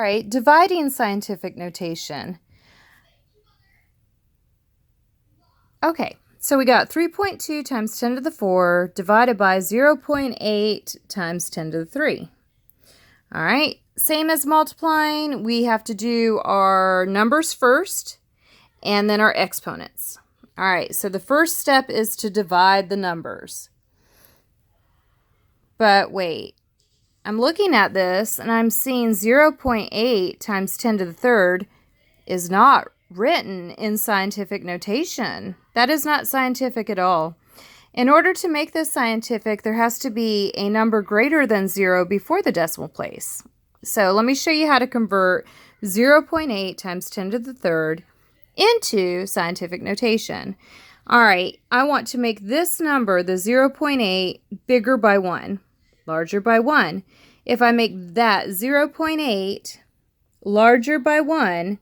right, dividing scientific notation. Okay, so we got 3.2 times 10 to the 4 divided by 0.8 times 10 to the 3. All right, same as multiplying, we have to do our numbers first and then our exponents. All right, so the first step is to divide the numbers. But wait, I'm looking at this and I'm seeing 0.8 times 10 to the third is not written in scientific notation. That is not scientific at all. In order to make this scientific, there has to be a number greater than 0 before the decimal place. So let me show you how to convert 0.8 times 10 to the third into scientific notation. All right, I want to make this number, the 0.8, bigger by 1, larger by 1. If I make that 0.8 larger by 1,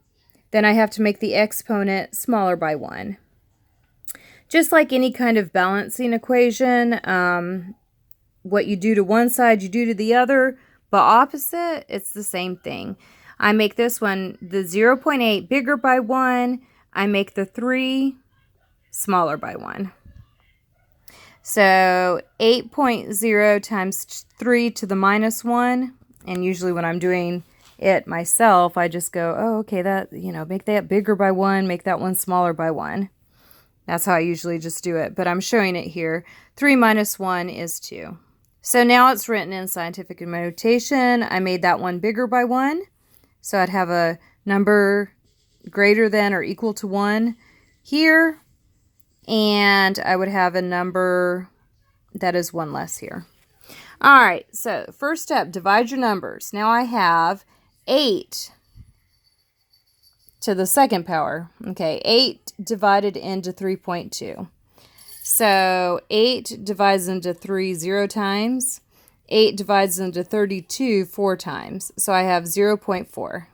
then I have to make the exponent smaller by 1. Just like any kind of balancing equation, what you do to one side, you do to the other, but opposite, it's the same thing. I make this one, the 0.8, bigger by 1. I make the 3 smaller by 1. So 8.0 times 3 to the minus 1. And usually when I'm doing it myself, I just go, oh, okay, that, make that bigger by 1, make that one smaller by 1. That's how I usually just do it, but I'm showing it here. 3 minus 1 is 2. So now it's written in scientific notation. I made that one bigger by 1. So I'd have a number greater than or equal to 1 here. And I would have a number that is 1 less here. All right, so first step, divide your numbers. Now I have 8 to the second power. Okay, 8 divided into 3.2. So 8 divides into 3 0 times. 8 divides into 32 4 times. So I have 0.4.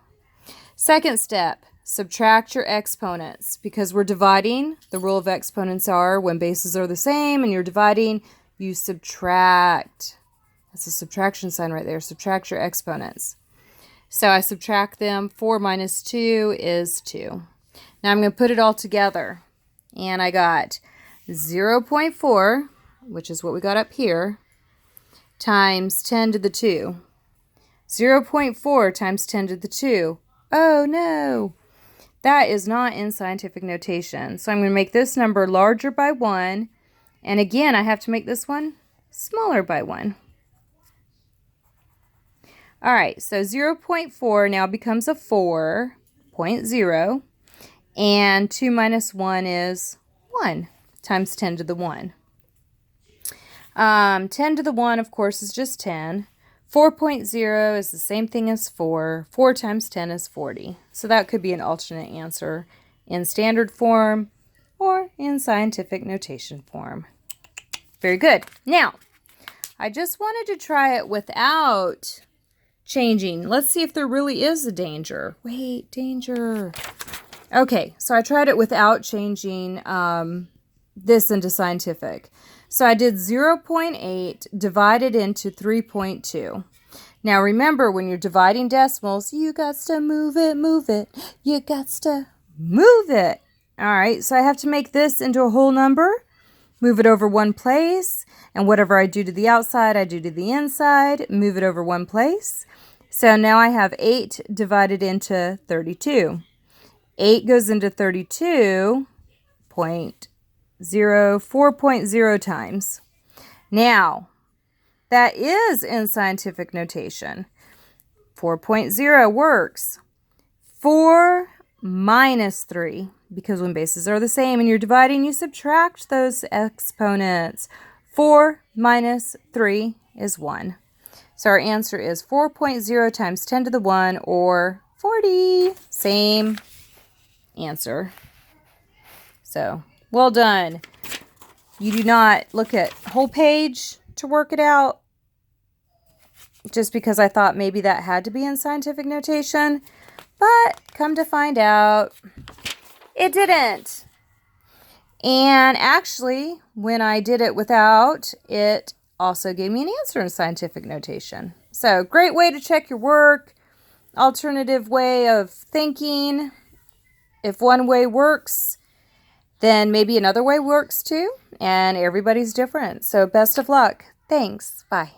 Second step, subtract your exponents. Because we're dividing, the rule of exponents are when bases are the same and you're dividing, you subtract. That's a subtraction sign right there. Subtract your exponents. So I subtract them. 4 minus 2 is 2. Now I'm going to put it all together. And I got 0.4, which is what we got up here, times 10 to the 2. 0.4 times 10 to the 2. Oh no! That is not in scientific notation. So I'm going to make this number larger by 1. And again, I have to make this one smaller by 1. All right, so 0.4 now becomes a 4.0, and 2 minus 1 is 1 times 10 to the 1. 10 to the 1, of course, is just 10. 4.0 is the same thing as 4. 4 times 10 is 40. So that could be an alternate answer in standard form or in scientific notation form. Very good. Now, I just wanted to try it without changing. Let's see if there really is a danger. Wait, danger. Okay, so I tried it without changing this into scientific. So I did 0.8 divided into 3.2. Now remember, when you're dividing decimals, you got to move it, move it. You got to move it. All right, so I have to make this into a whole number, move it over one place, and whatever I do to the outside, I do to the inside, move it over one place. So now I have 8 divided into 32. 8 goes into 32, 4.0 times. Now, that is in scientific notation. 4.0 works. 4 minus 3, because when bases are the same and you're dividing, you subtract those exponents. 4 minus 3 is 1. So our answer is 4.0 times 10 to the 1, or 40. Same answer. So, well done. You do not look at whole page to work it out, just because I thought maybe that had to be in scientific notation. But come to find out, it didn't. And actually, when I did it without, it also gave me an answer in scientific notation. So, great way to check your work. alternative way of thinking. If one way works, then maybe another way works too, and everybody's different. So best of luck. Thanks. Bye.